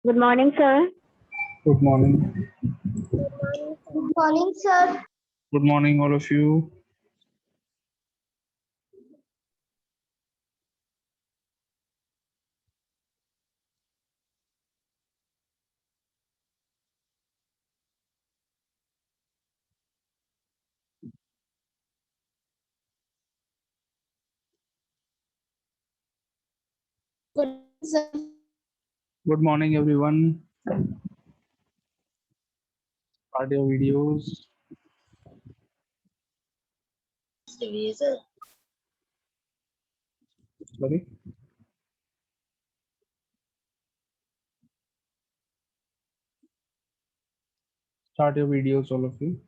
Good morning, sir. Good morning. Good morning, sir. Good morning, all of you. Good sir. Good morning, everyone. Start your videos. Sorry. Start your videos, all of you.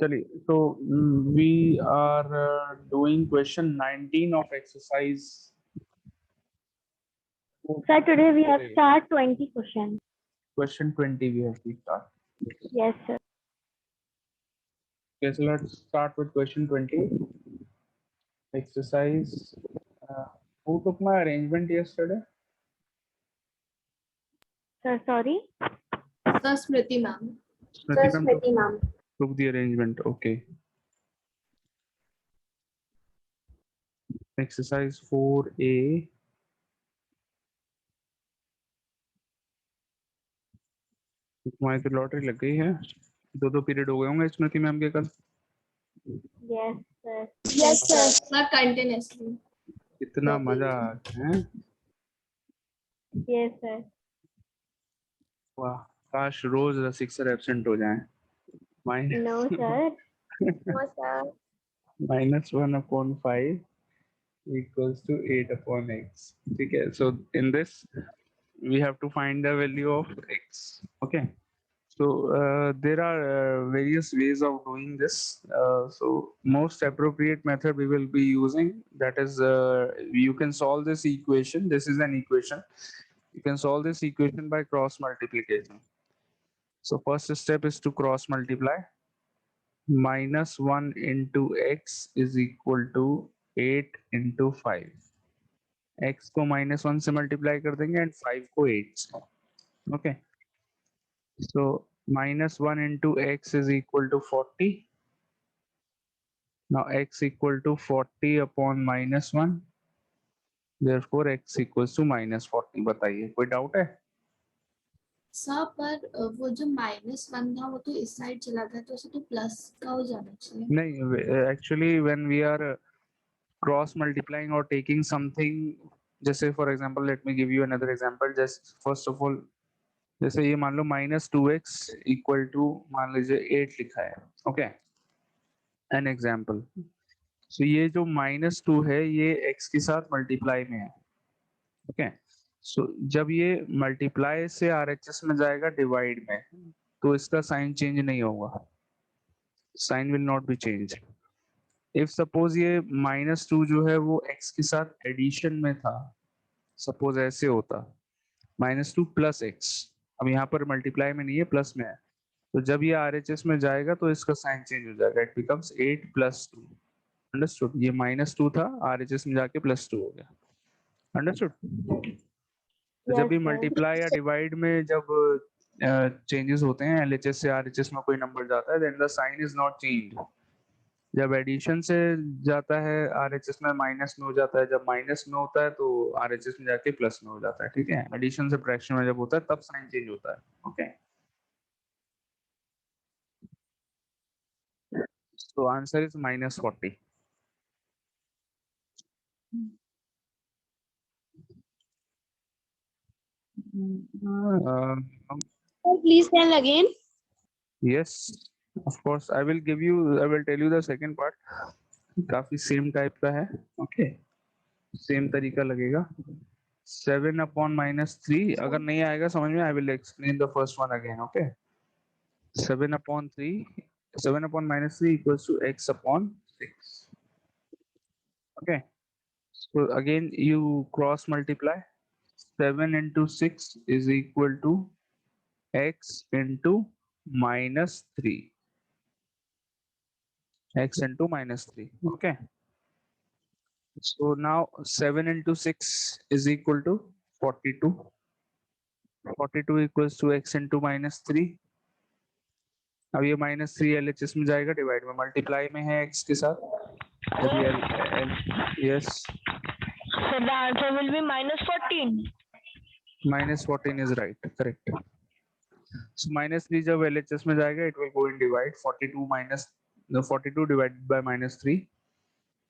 Chaliye. So we are doing question 19 of exercise. Sir, today we have start 20 questions. Question 20 we have to start. Yes, sir. Okay, so let's start with question 20. Exercise. Who took my arrangement yesterday? Sir, sorry. Sir Smriti ma'am. Smriti ma'am took the arrangement. Okay. Exercise 4A. तुम्हारी तो lottery लग गई है। दो period हो गए होंगे स्मृति ma'am के कल। Yes, sir. Yes, sir. Sir, continuously. कितना मजा है। Yes, sir. वाह, काश रोज रसिक सर एब्सेंट हो जाएं। No, sir. No, sir. -1/5 equals to 8/x. ठीक है, so in this we have to find the value of x. Okay, so there are various ways of doing this. So most appropriate method we will be using, that is, you can solve this equation. This is an equation. You can solve this equation by cross multiplication. So first step is to cross multiply. -1 into x is equal to 8 into 5. x को -1 से multiply कर देंगे and 5 को 8 से. Okay, so -1 into x is equal to 40. Now x equal to 40 upon -1. Therefore x equals to -40. बताइए, कोई doubt है? Sir पर वो जो -1 था वो तो इस साइड चला गया तो उसे तो प्लस का हो जाना चाहिए। नहीं, actually when we are cross multiplying और टेकिंग समथिंग, जैसे for example let me give you another example. Just first of all, जैसे ये मान लो -2x इक्वल टू, मान लीजिए 8 लिखा है. Okay, an example. सो ये जो -2 है ये x के साथ मल्टीप्लाई में है. ओके, सो जब ये मल्टीप्लाई से RHS में जाएगा डिवाइड में, तो इसका साइन चेंज नहीं होगा. Sign will not be change. If suppose ये -2 जो है वो x के साथ एडिशन में था, सपोज ऐसे होता -2 प्लस x. अब यहाँ पर मल्टीप्लाई में नहीं है, प्लस में है. तो जब ये RHS में जाएगा तो इसका साइन चेंज हो जाएगा. It becomes 8 + 2. अंडरस्टूड? ये -2 था, RHS में जाके +2 हो गया. अंडरस्टूड? तो जब भी Yes, sir. मल्टीप्लाई या डिवाइड में जब चेंजेस होते हैं, LHS से RHS में कोई नंबर जाता है, then the sign is not changed. जब एडिशन से जाता है RHS में माइनस में हो जाता है, जब माइनस में होता है तो RHS में जाके प्लस में हो जाता है. ठीक है, एडिशन से फ्रैक्शन में जब होता है तब साइन चेंज होता है. Okay, so answer is -40. Uh, Please tell again. yes, of course. I will tell you the second part. काफी सेम टाइप का है. ओके, सेम तरीका लगेगा. 7 upon -3 अगर नहीं आएगा समझ में, I will explain the first one again. Okay, 7 upon 3, 7 upon -3 equals to x upon 6. Okay, so again you cross multiply. 7 into 6 is equal to x into -3. X into -3. Okay, so now 7 into 6 is equal to 42. 42 equals to x into -3. अब ये -3 LHS में जाएगा, divide में, multiply में है x के साथ, जब ये yes, So the answer will be -14. -14 is right, correct. So -3 जब LHS में जाएगा, it will go in divide. 42 minus the 42 divided by -3.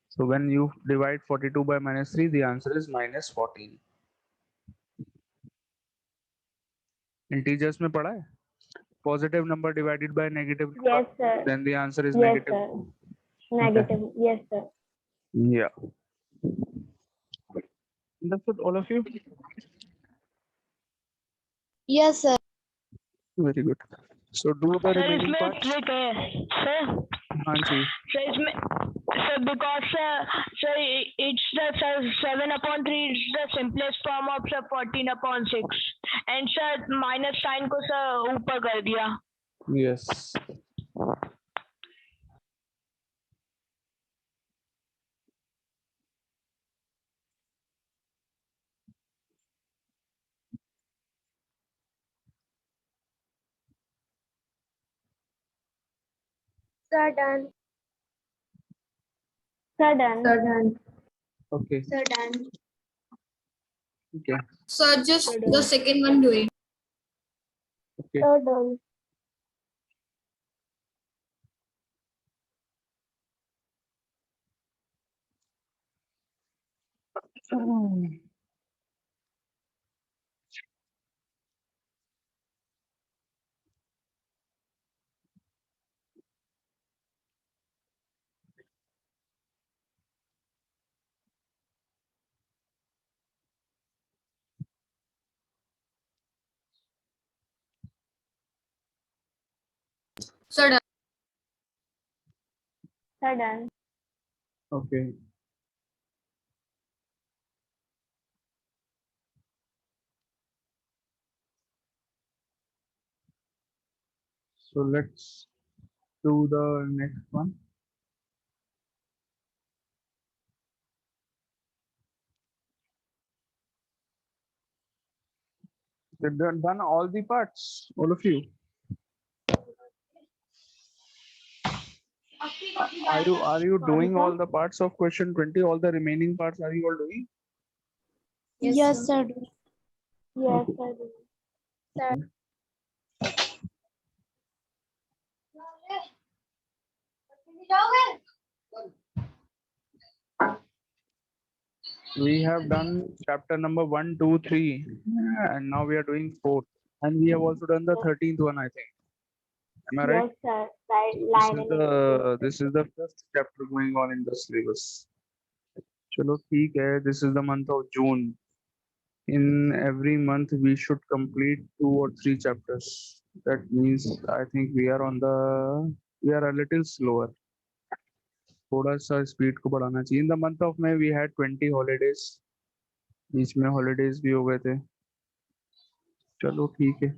So when you divide 42 by -3, the answer is -14. Integers में पढ़ा है? Positive number divided by negative number, Yes, sir. then the answer is Yes, negative. sir. Negative. Yes, sir. Yeah. Understood, all of you? Yes, sir. Very good. So do the Sir, remaining इसमें parts. trick है. Sir, हाँ जी. sir इसमें sir because sir it's the sir 7 upon 3 is the simplest form of sir 14 upon 6 and sir minus sign को sir ऊपर कर दिया. Yes. Sir, done. Sir, done. Sir, done. Okay. Sir, done. Okay. Sir, just the second one doing. Okay. Sir, done. Sir, done. Sir, done. Okay. So let's do the next one. You've done all the parts, all of you. Are you doing all the parts of question 20? All the remaining parts are you all doing? Yes, sir. Yes, sir. We have done chapter number 1, 2, 3, and now we are doing 4. And we have also done the 13th one, I think. Am I right? Yes, sir. Right. Line and This is the first chapter going on in the syllabus. Chalo, theek hai. This is the month of June. In every month, we should complete 2 or 3 chapters. That means I think we are a little slower. थोड़ा सा speed को बढ़ाना चाहिए. In the month of May, we had 20 holidays. बीच में holidays भी हो गए थे. चलो ठीक है.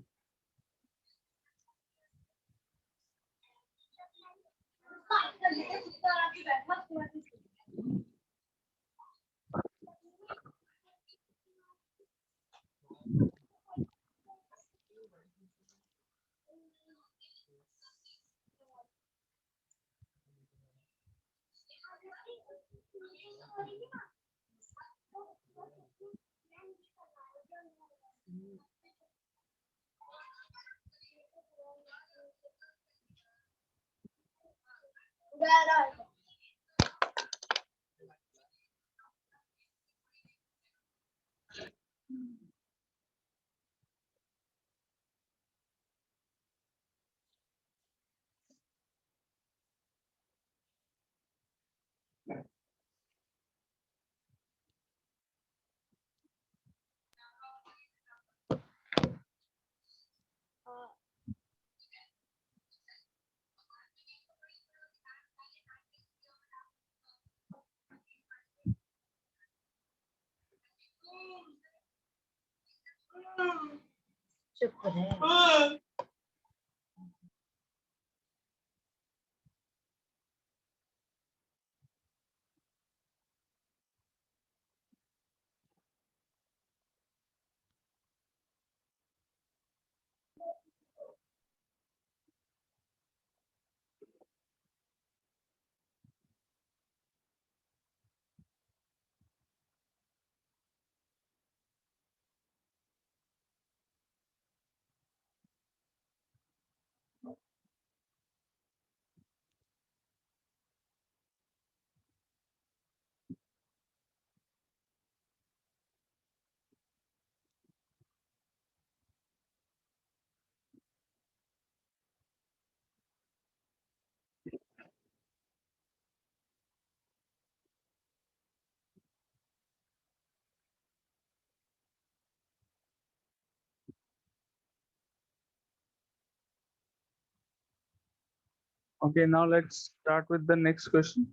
Okay, now let's start with the next question.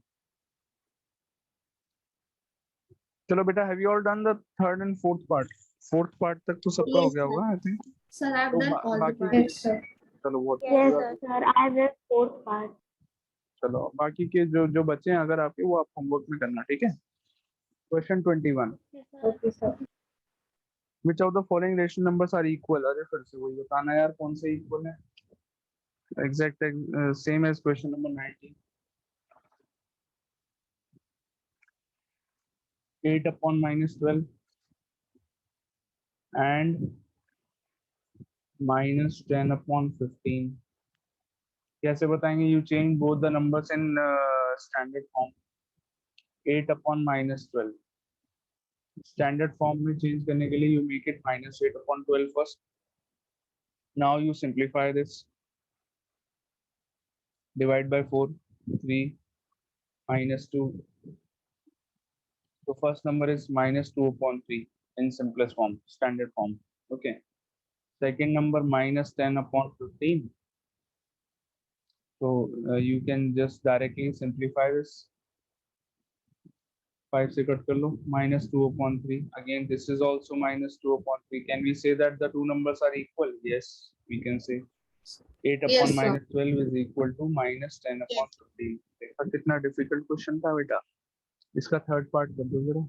चलो बेटा, have you all done the third and fourth part? Fourth part तक तो सबका हो Yes, गया sir. होगा, I think. Sir, I've तो done all the बाकी parts. sir. चलो वो Yes, sir. I read fourth part. चलो बाकी के जो जो बच्चे हैं अगर आपके, वो आप होमवर्क में करना, ठीक है? Question 21. Yes, sir. Okay, sir. Which of the following rational numbers are equal? अरे फिर से वही बताना यार, कौन से इक्वल है? Exact same as question number 19. 8 upon minus 12 and minus 10 upon 15. कैसे बताएंगे? You change both the numbers in standard form. 8 upon minus 12. Standard form में change करने के लिए you make it minus 8 upon 12 first. Now you simplify this. Divide by 4, 3, minus 2. So first number is minus 2 upon 3 in simplest form, standard form. Okay. Second number minus 10 upon 15. So you can just directly simplify this. 5 से cut कर लो, minus 2 upon 3. Again, this is also minus 2 upon 3. Can we say that the two numbers are equal? Yes, we can say. 8 Yes, upon sir. minus 12 is equal to minus 10 upon 15. देखा कितना difficult question था बेटा? इसका third part कर दो जरा.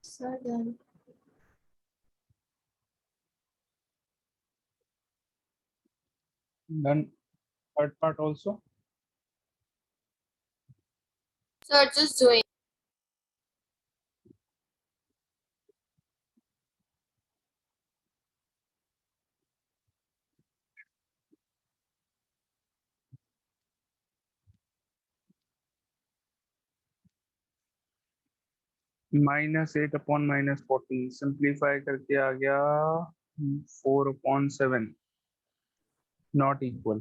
Sir, done. Done. Third part also. Sir, just doing. Minus 8 upon minus 14 simplify करके आ गया 4 upon 7 not equal.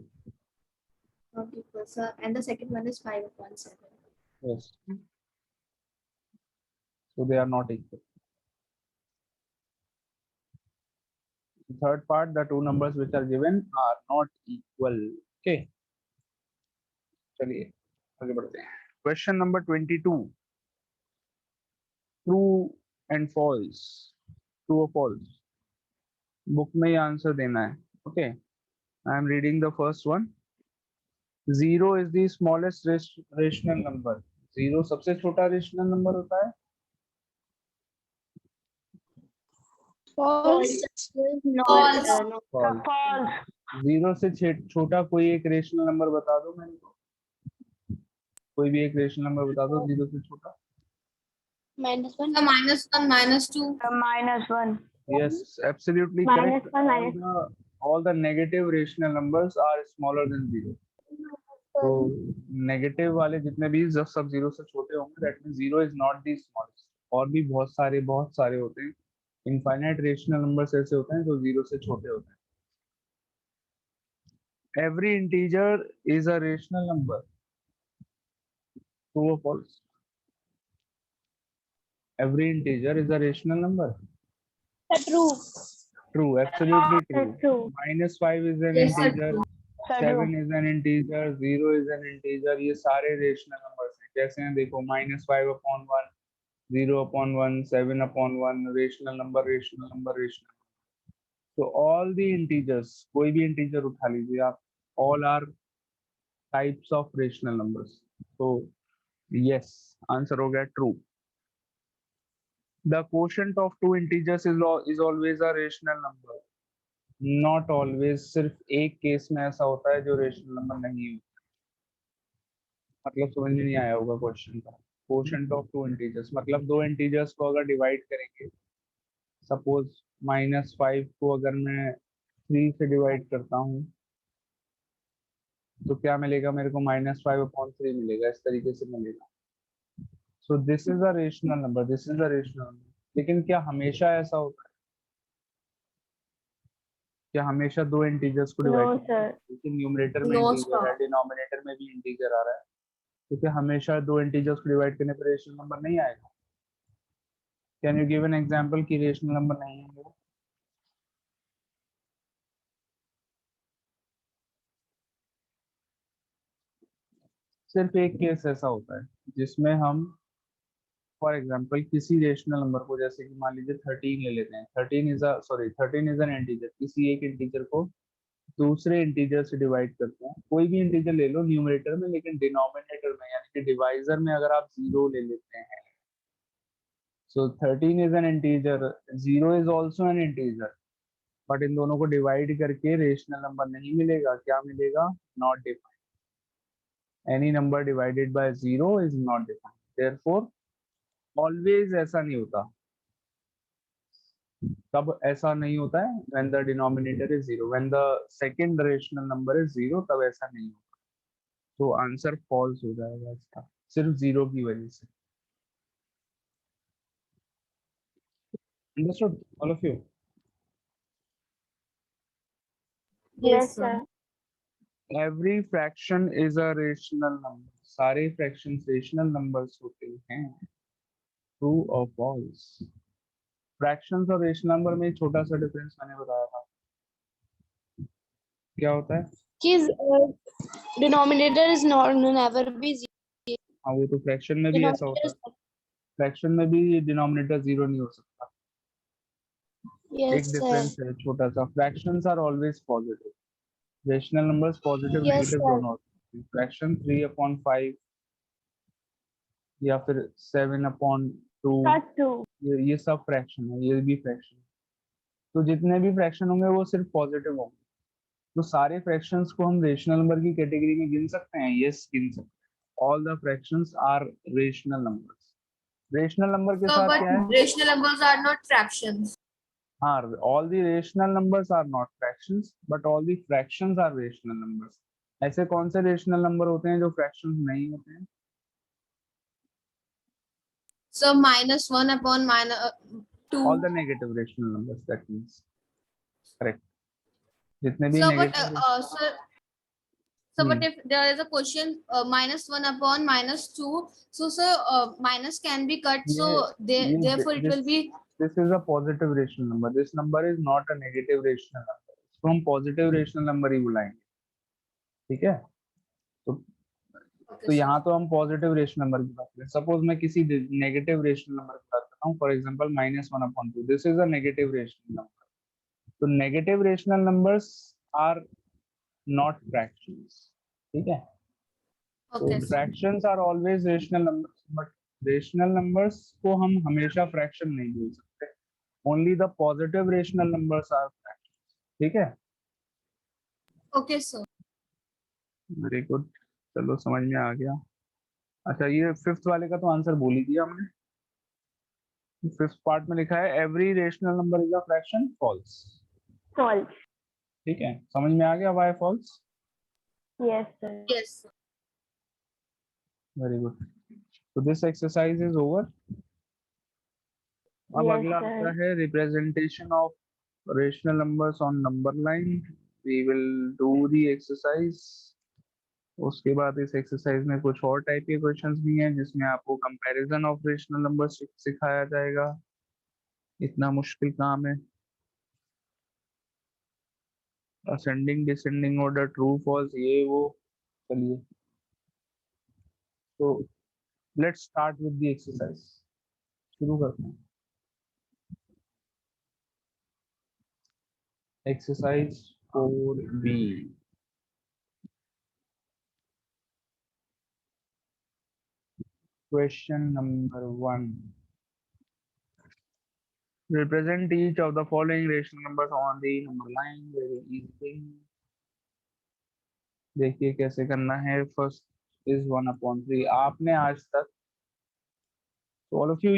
Not equal, sir. And the second one is 5 upon 7. Yes, so they are not equal. The third part, the two numbers which are given are not equal. Okay, चलिए आगे बढ़ते हैं. Question number 22. True and false. True or false. Book में ही answer देना है. Okay, I am reading the first one. 0 is the smallest rational number. 0 सबसे छोटा rational number होता है. False. False. False. False. 0 से छोटा कोई एक रेशनल नंबर बता दो मेरे को. कोई भी एक रेशनल नंबर बता दो 0 से छोटा. -1. -1, -2. -1. Yes, absolutely -1, correct. All the negative rational numbers are smaller than 0. तो नेगेटिव वाले जितने भी जब सब 0 से छोटे होंगे that means 0 is not the smallest. और भी बहुत सारे होते हैं. इनफाइनाइट रेशनल नंबर्स ऐसे होते हैं जो 0 से छोटे होते हैं. Every integer is a rational number. True or false? Every integer is a rational number. True. True, absolutely true. That's true. -5 is an Yes, sir, integer. true. 7 is an integer. 0 is an integer. ये सारे rational numbers हैं. कैसे हैं देखो, -5/1, 0/1, 7/1, rational number. So all the integers, कोई भी integer उठा लीजिए आप, all are types of rational numbers. So yes, answer हो गया true. The quotient of two integers is always a rational number. Not always. सिर्फ एक केस में ऐसा होता है जो रेशनल नंबर नहीं होता. मतलब समझ में नहीं आया होगा क्वेश्चन का. क्वोशंट ऑफ टू इंटीजर्स मतलब दो इंटीजर्स को अगर डिवाइड करेंगे, सपोज -5 को अगर मैं 3 से डिवाइड करता हूँ तो क्या मिलेगा मेरे को, -5/3 मिलेगा. इस तरीके से मिलेगा. So this is a rational number. लेकिन क्या हमेशा ऐसा होता है? क्या हमेशा दो इंटीजर्स को डिवाइड No, करते हैं? sir. लेकिन न्यूमरेटर में No, इंटीजर है, sir. डिनोमिनेटर में भी इंटीजर आ रहा है. तो क्या हमेशा दो इंटीजर्स को डिवाइड करने पर रेशनल नंबर नहीं आएगा? Can you give an example कि रेशनल नंबर नहीं है वो? सिर्फ एक केस ऐसा होता है जिसमें हम फॉर एग्जांपल किसी रेशनल नंबर को, जैसे कि मान लीजिए 13 ले लेते हैं. 13 इज एन इंटीजर. किसी एक इंटीजर को दूसरे इंटीजर से डिवाइड करते हैं. कोई भी इंटीजर ले लो न्यूमरेटर में, लेकिन डिनोमिनेटर में यानी कि डिवाइजर में अगर आप 0 ले लेते हैं. सो 13 is an integer, 0 is also an integer, but in दोनों को डिवाइड करके रेशनल नंबर नहीं मिलेगा. क्या मिलेगा? Not defined. Any number divided by 0 is not defined. Therefore always ऐसा नहीं होता. तब ऐसा नहीं होता है when the denominator is 0. when the second rational number is 0 तब ऐसा नहीं होता. तो आंसर फॉल्स हो जाएगा इसका, सिर्फ 0 की वजह से. Understood all of you? Yes, sir. Every fraction is a rational number. सारे fractions rational numbers होते हैं. True or false? Fractions और rational number में छोटा सा डिफरेंस मैंने बताया था. क्या होता है? His denominator is not never be 0. हाँ, वो तो फ्रैक्शन में भी ऐसा होता है. फ्रैक्शन में भी डिनोमिनेटर 0 नहीं हो सकता. एक Yes, sir. डिफरेंस है छोटा सा. Fractions are always positive. Rational numbers positive Yes, negative sir. दोनों होते हैं. फ्रैक्शन 3/5 या फिर 7/2, That's true. ये सब फ्रैक्शन है. ये भी फ्रैक्शन. तो जितने भी फ्रैक्शन होंगे वो सिर्फ पॉजिटिव होंगे. तो सारे फ्रैक्शंस को हम रेशनल नंबर की कैटेगरी में गिन सकते हैं. यस, गिन सकते हैं. All the fractions are rational numbers. Rational number के So, साथ but क्या है? rational numbers are not fractions. all the rational numbers are not fractions, but all the fractions are rational numbers. ऐसे कौन से रेशनल नंबर होते हैं जो फ्रैक्शंस नहीं होते हैं? So -1/-2. All the negative rational numbers, that means. Correct. जितने भी So, but negative. but if there is a question -1/-2, so sir, minus can be cut. So therefore it will be. This is a positive rational number. This number is not a negative rational number. इसको हम positive rational number ही बुलाएंगे. ठीक है? तो यहाँ तो हम positive rational number की बात करें. सपोज मैं किसी नेगेटिव रेशनल नंबर की बात करता हूँ, for example -1/2. This is a negative rational number. तो negative rational numbers are not fractions. ठीक है? So Okay, sir. fractions are always rational numbers, but rational numbers को हम हमेशा fraction नहीं बोल सकते. Only the positive rational numbers are fractions. ठीक है? Okay, sir. Very good. चलो समझ में आ गया. अच्छा ये फिफ्थ वाले का तो आंसर बोल ही दिया हमने. फिफ्थ पार्ट में लिखा है every rational number is a fraction. False. False. ठीक है? समझ में आ गया why false? Yes, sir. Yes, sir. Very good. So this exercise is over. अब Yes, अगला sir. आता है representation of rational numbers on number line. We will do the exercise. उसके बाद इस एक्सरसाइज में कुछ और टाइप के क्वेश्चंस भी हैं जिसमें आपको कंपैरिजन ऑफ रेशनल नंबर्स सिखाया जाएगा. इतना मुश्किल काम है. Ascending descending order, true false, ये वो. चलिए तो let's start with the exercise. शुरू करते हैं. Exercise 4B. Question number 1. Represent each of the following rational numbers on the number line. Very easy. देखिए कैसे करना है. First is 1/3. आपने आज तक, so all of you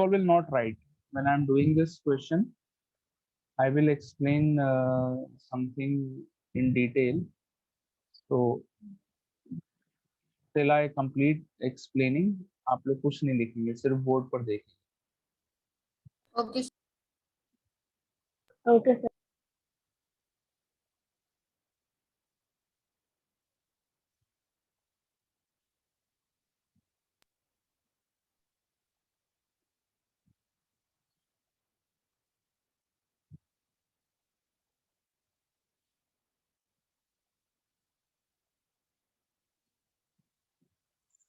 all will not write. When I'm doing this question, I will explain something in detail. So till I complete explaining, आप लोग कुछ नहीं लिखेंगे, सिर्फ बोर्ड पर देखेंगे. Okay, sir. Okay, sir.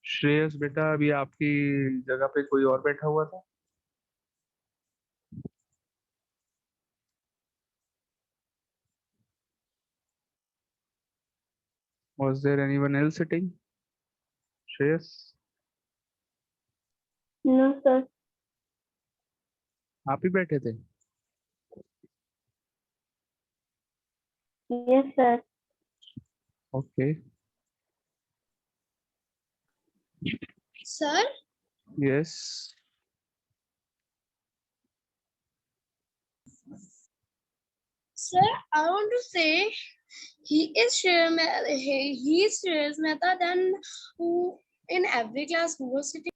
Shreyas बेटा, अभी आपकी जगह पे कोई और बैठा हुआ था? Was there anyone else sitting? Shreyas, No, sir. आप ही बैठे थे? Yes, sir. Okay. Sir, yes. sir, I want to say he is he is Shreyas Mehta. Then who in every class who was sitting?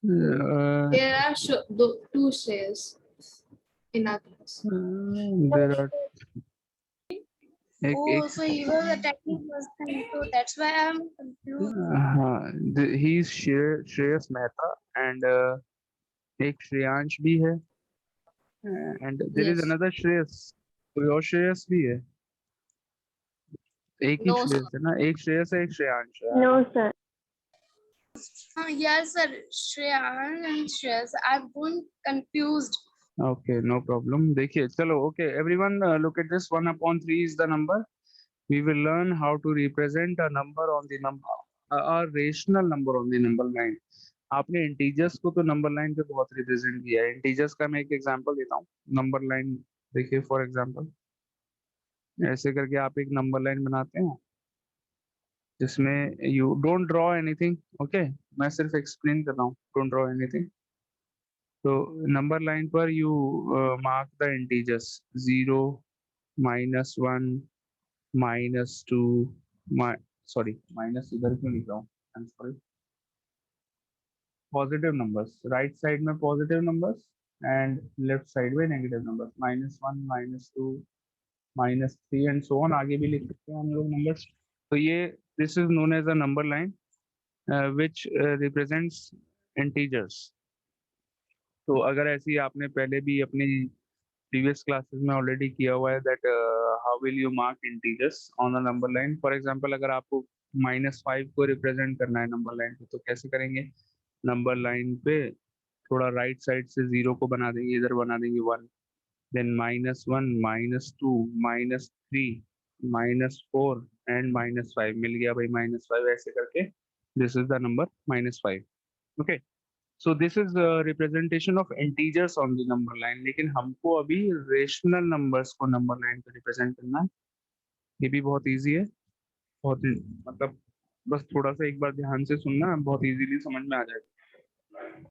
There are two shares in our class. there are Oh, so he was a technical person. So that's why I'm confused. he is Shreyas Mehta and एक श्रेयांश भी है and there is Yes. another Shreyas. कोई और श्रेयस भी है? एक ही No, Shreyas है ना? एक श्रेयस है, एक श्रेयांश है. No, sir. Yes, sir. Shreyan and Shreyas. I've been confused. Okay, no problem. देखिए चलो. Okay, everyone look at this. 1/3 is the number. We will learn how to represent a number on the number, a rational number on the number line. आपने integers को तो number line पे बहुत represent किया है. Integers का मैं एक एग्जांपल देता हूँ. नंबर लाइन देखिए. फॉर एग्जांपल ऐसे करके आप एक नंबर लाइन बनाते हैं जिसमें you don't draw anything. Okay, मैं सिर्फ एक्सप्लेन कर रहा हूँ. Don't draw anything. तो नंबर लाइन पर you mark the integers 0, -1, -2, sorry minus इधर क्यों लिख रहा हूँ? I am sorry. Positive numbers, right side में positive numbers and left side में negative numbers. -1, -2, -3 and so on. आगे भी लिख सकते हैं हम लोग नंबर्स. तो ये this is known as a number line which represents integers. तो अगर ऐसी आपने पहले भी अपनी previous classes में already किया हुआ है that how will you mark integers on a number line. For example, अगर आपको -5 को represent करना है number line पे तो कैसे करेंगे? number line पे थोड़ा right side से 0 को बना देंगे, इधर बना देंगे 1, then -1, -2, -3, -4, एंड -5 मिल गया भाई, -5 ऐसे करके this is the number -5. Okay, so this is representation of integers on the number line. लेकिन हमको अभी रेशनल नंबर्स को नंबर लाइन पे रिप्रेजेंट करना है. ये भी बहुत इजी है, बहुत मतलब बस थोड़ा सा एक बार ध्यान से सुनना, बहुत इजीली समझ में आ जाएगा.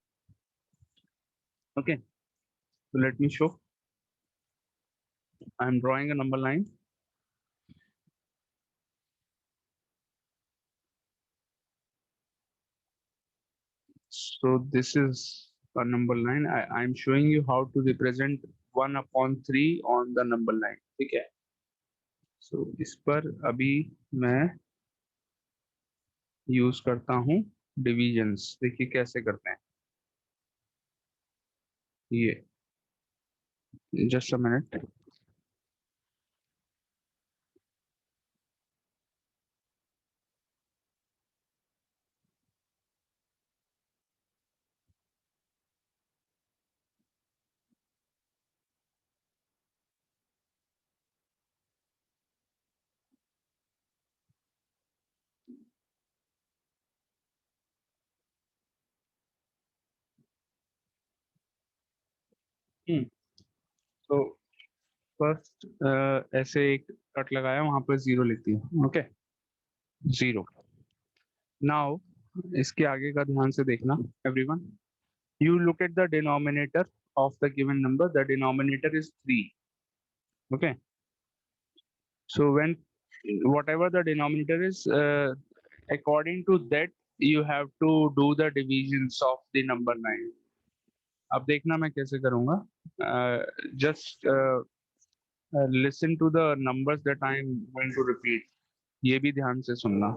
Okay, so let me show. I am drawing a number line. So this is a number line. I am showing you how to represent 1/3 on the number line. ठीक है. So इस पर अभी मैं यूज करता हूँ डिविजन्स. देखिए कैसे करते हैं ये. Just a minute. तो फर्स्ट ऐसे एक कट लगाया, वहां पर 0 लिख दिया. ओके, 0. नाउ इसके आगे का ध्यान से देखना everyone. You look at the denominator of the given number. The denominator is 3. Okay, so when whatever the denominator is, according to that you have to do the divisions of the number 9. अब देखना मैं कैसे करूँगा. Just listen to the numbers that I am going to repeat. ये भी ध्यान से सुनना.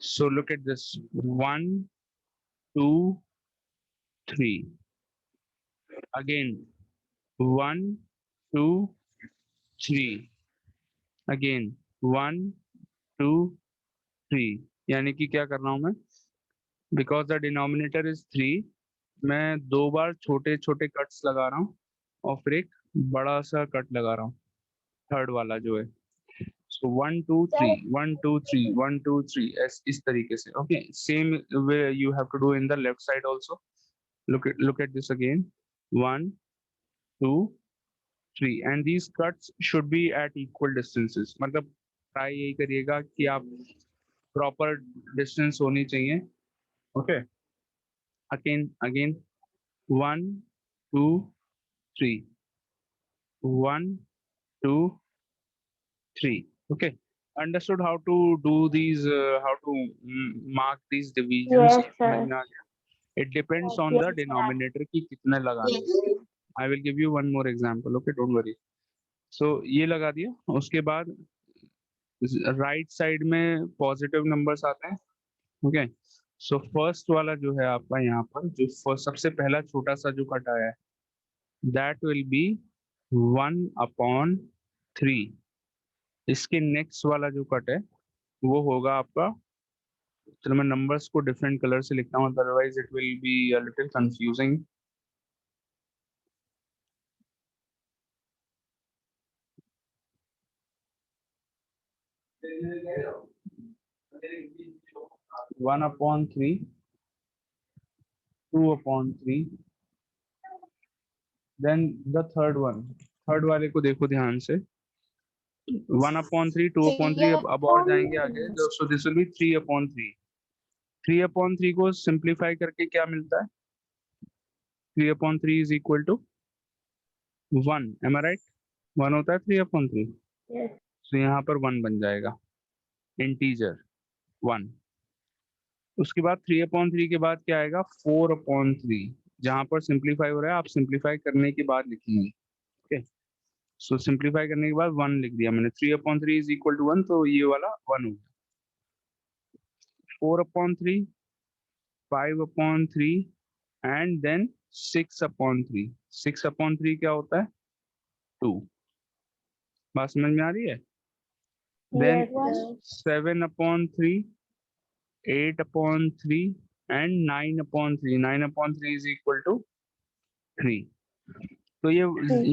So look at this. 1, 2, 3. Again 1, 2, 3. Again 1, 2, 3. यानी कि क्या कर रहा हूं मैं, बिकॉज द डिनोमिनेटर इज 3, मैं 2 बार छोटे छोटे कट्स लगा रहा हूँ और फिर एक बड़ा सा कट लगा रहा हूँ, थर्ड वाला जो है. सो 1, 2, 3, 1, 2, 3, 1, 2, 3 इस तरीके से. Okay, same way you have to do in the left side also. look at this again. 1, 2, 3 and these cuts should be at equal distances. मतलब ट्राई यही करिएगा कि आप प्रॉपर डिस्टेंस होनी चाहिए. Okay, again 1, 2, 3, 1, 2, 3. Okay, understood how to do these, how to mark these divisions? Yes, sir. समझ में आ गया? It depends on the Yes, sir. denominator कि कितने लगाने हैं. I will give you one more example. Okay, don't worry. So ये लगा दिया. उसके बाद राइट साइड में पॉजिटिव नंबर्स आते हैं. ओके, सो फर्स्ट वाला जो है आपका यहाँ पर जो सबसे पहला छोटा सा जो कट आया है, दैट विल बी 1/3. इसके नेक्स्ट वाला जो कट है वो होगा आपका, चलो मैं नंबर्स को डिफरेंट कलर से लिखता हूँ, otherwise it will be a little confusing. One upon 3, 2/3, then the third one. Third वाले को देखो ध्यान से. 1/3, 2/3, अब और जाएंगे आगे. So this will be 3/3. 3/3 को सिंप्लीफाई करके क्या मिलता है? 3/3 is equal to 1. Am I right? 1 होता है 3/3. Yes. तो यहाँ पर 1 बन जाएगा, इंटीजर 1. उसके बाद 3/3 के बाद क्या आएगा? 4/3. जहां पर सिंप्लीफाई हो रहा है आप सिंप्लीफाई करने के बाद लिखेंगे. ओके, सो सिंप्लीफाई करने के बाद 1 लिख दिया मैंने. 3/3 इज इक्वल टू 1, तो ये वाला 1 हो गया. 4/3, 5/3 एंड देन 6/3. 6/3 क्या होता है? 2. बात समझ में आ रही है? Then Yes, sir. 7/3, 8/3 and 9/3. 9/3 is equal to 3. तो ये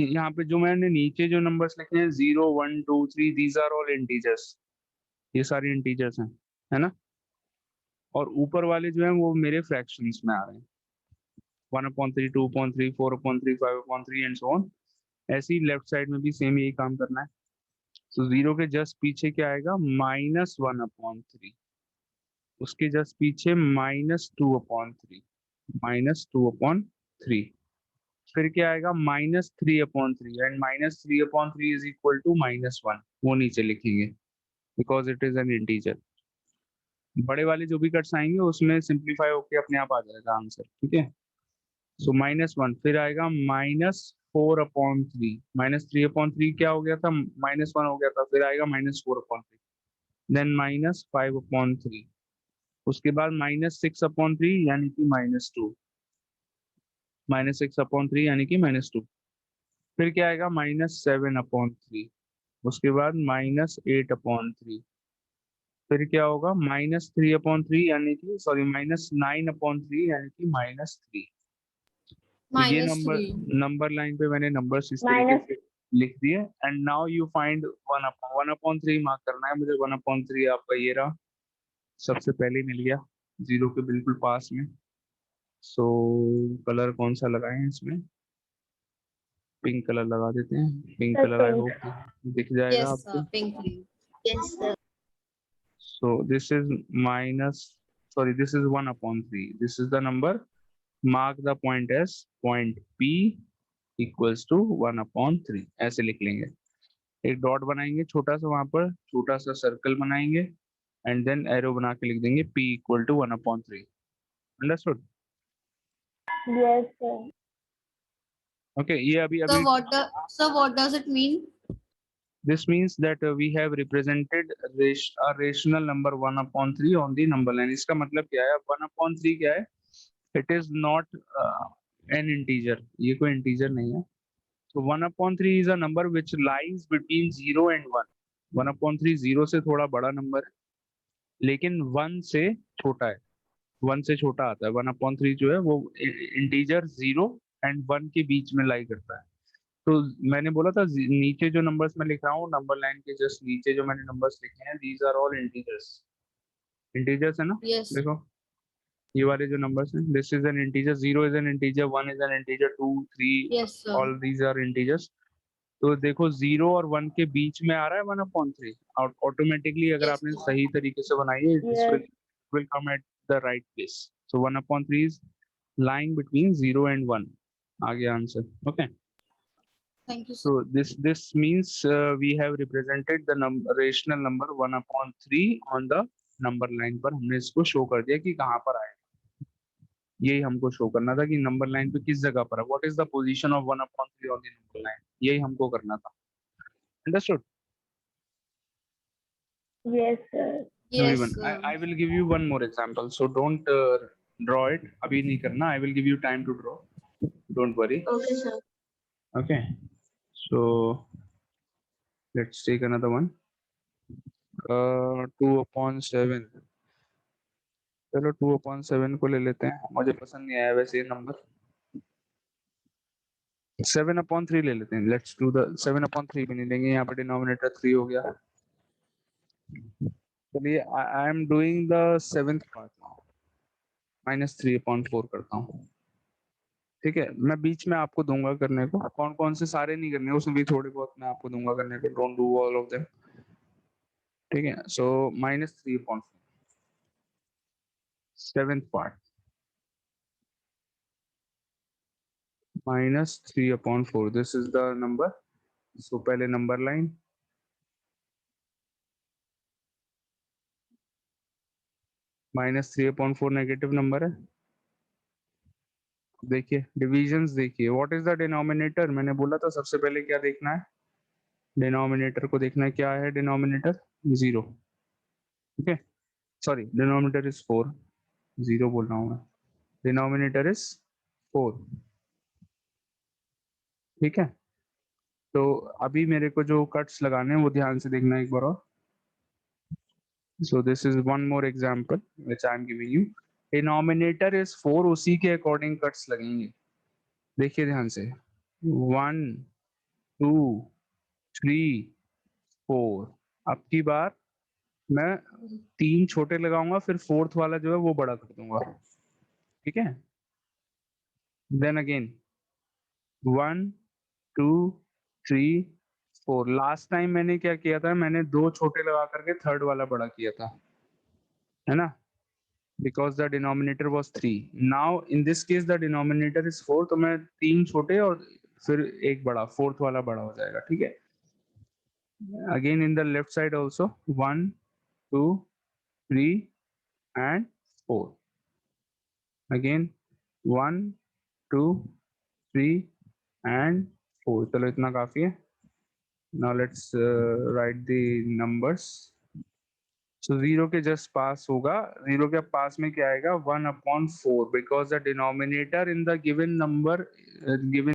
यहाँ पे जो मैंने नीचे जो नंबर्स लिखे हैं 0, 1, 2, 3, दीज आर ऑल इंटीजर्स. ये सारी इंटीजर्स हैं, है ना। और ऊपर वाले जो हैं वो मेरे फ्रैक्शंस में आ रहे हैं, 1/3, 2/3, 4/3, 5/3 एंड सो ऑन। ऐसे ही लेफ्ट साइड में भी सेम यही काम करना है। तो 0 के जस्ट पीछे क्या आएगा, -1/3, उसके जस्ट पीछे -2/3, -2/3, फिर क्या आएगा -3/3, एंड -3/3 इज इक्वल टू -1, वो नीचे लिखेंगे because it is an integer. बड़े वाले जो भी कट्स आएंगे उसमें सिंप्लीफाई होके अपने आप आ जाएगा आंसर, ठीक है। सो -1, फिर आएगा -4/3, -3/3 क्या हो गया था, -1 हो गया था, फिर आएगा -4/3, देन -5/3, उसके बाद -6/3 यानी कि -2, -6/3 यानी कि -2, फिर क्या आएगा -7/3, उसके बाद -8/3, फिर क्या होगा -3/3 यानी कि सॉरी -9/3 यानी कि -3। तो ये नंबर -3. नंबर लाइन पे मैंने नंबर्स इस तरीके Minus- से लिख दिए। And now you find 1/3 mark करना है मुझे। 1/3 आपका ये रहा, सबसे पहले मिल गया 0 के बिल्कुल पास में। सो कलर कौन सा लगाएं इसमें, पिंक कलर लगा देते हैं। Pink Sir, colour I pink. Hope दिख जाएगा Yes, आपको। pink, please. Yes, sir. So this is this is 1/3. This is the number. Mark the point as point P equals to 1/3, ऐसे लिख लेंगे। एक डॉट बनाएंगे छोटा सा, वहां पर छोटा सा सर्कल बनाएंगे एंड देन एरो बना के लिख देंगे P equal to 1/3। Understood? Yes, sir. Okay, ये अभी So what does it mean? this means that we have represented a rational number 1/3 on the number line। इसका मतलब क्या है, 1/3 क्या है, it is not an integer, ये कोई integer नहीं है। So 1/3 is a number which lies between 0 and 1। 1/3 0 से थोड़ा बड़ा नंबर है, लेकिन 1 से छोटा है, 1 से छोटा आता है। 1/3 जो है वो इंटीजर 0 एंड 1 के बीच में लाई करता है। तो मैंने बोला था नीचे जो नंबर्स मैं लिख रहा हूँ, नंबर लाइन के जस्ट नीचे जो मैंने नंबर्स लिखे हैं, these are all integers. Integers है ना, Yes. देखो ये वाले जो नंबर्स हैं, this is an integer, 0 is an integer, 1 is an integer, 2 3 Yes, sir. All these are integers. तो देखो 0 और 1 के बीच में आ रहा है 1/3, और ऑटोमेटिकली अगर Yes, आपने sir. सही तरीके से बनाई है, this Yes. will come at the right place। so 1/3 is lying between 0 and 1, आ गया answer. Okay, Thank you, sir. so this means we have represented the rational number 1/3 on the number line पर। हमने इसको show कर दिया कि कहाँ पर आएगा, यही हमको शो करना था कि नंबर लाइन पे किस जगह पर है, what is the position of 1/3 on the number line, यही हमको करना था। Understood Yes, sir. Yes, everyone? sir. I will give you one more example, so don't draw it, अभी नहीं करना। I will give you time to draw, don't worry। Okay, sir. Okay, so let's take another one। 2/7, चलो 2/7 को ले लेते हैं, मुझे पसंद नहीं आया वैसे ये नंबर। 7/3 ले लेते हैं, लेट्स डू द 7/3 भी नहीं लेंगे, यहाँ पे डिनोमिनेटर 3 हो गया। चलिए I am doing the 7th part now, -3/4 करता हूँ। ठीक है, मैं बीच में आपको दूंगा करने को, कौन कौन से सारे नहीं करने, उसमें भी थोड़े बहुत मैं आपको दूंगा करने को, don't do all of them. ठीक है, so -3/4 7th part, -3/4, this is the number. So पहले नंबर लाइन, -3/4 नेगेटिव नंबर है। देखिए डिविजन्स देखिए, व्हाट इज द डिनोमिनेटर, मैंने बोला था सबसे पहले क्या देखना है, डिनोमिनेटर को देखना है। क्या है denominator, 0। Okay, sorry denominator is 4, 0 बोल रहा हूँ मैं, डिनोमिनेटर इज 4। ठीक है, तो अभी मेरे को जो कट्स लगाने हैं वो ध्यान से देखना एक बार और। So this is one more example which I am giving you. Denominator is 4, उसी के अकॉर्डिंग कट्स लगेंगे। देखिए ध्यान से, 1 2 3 4, अब की बार मैं 3 छोटे लगाऊंगा, फिर फोर्थ वाला जो है वो बड़ा कर दूंगा, ठीक है। Then again 1 2 3 4। लास्ट टाइम मैंने क्या किया था, मैंने 2 छोटे लगा करके थर्ड वाला बड़ा किया था, है ना, because the denominator was 3. Now in this case the denominator is 4, तो मैं 3 छोटे और फिर एक बड़ा, फोर्थ वाला बड़ा हो जाएगा, ठीक है। Again in the left side also 1 2 3 and 4. Again 1 2 3 and 4. चलो इतना काफी है। Now let's write the numbers. So 0 के जस्ट पास होगा, 0 के पास में क्या आएगा 1/4, because the denominator in the given number given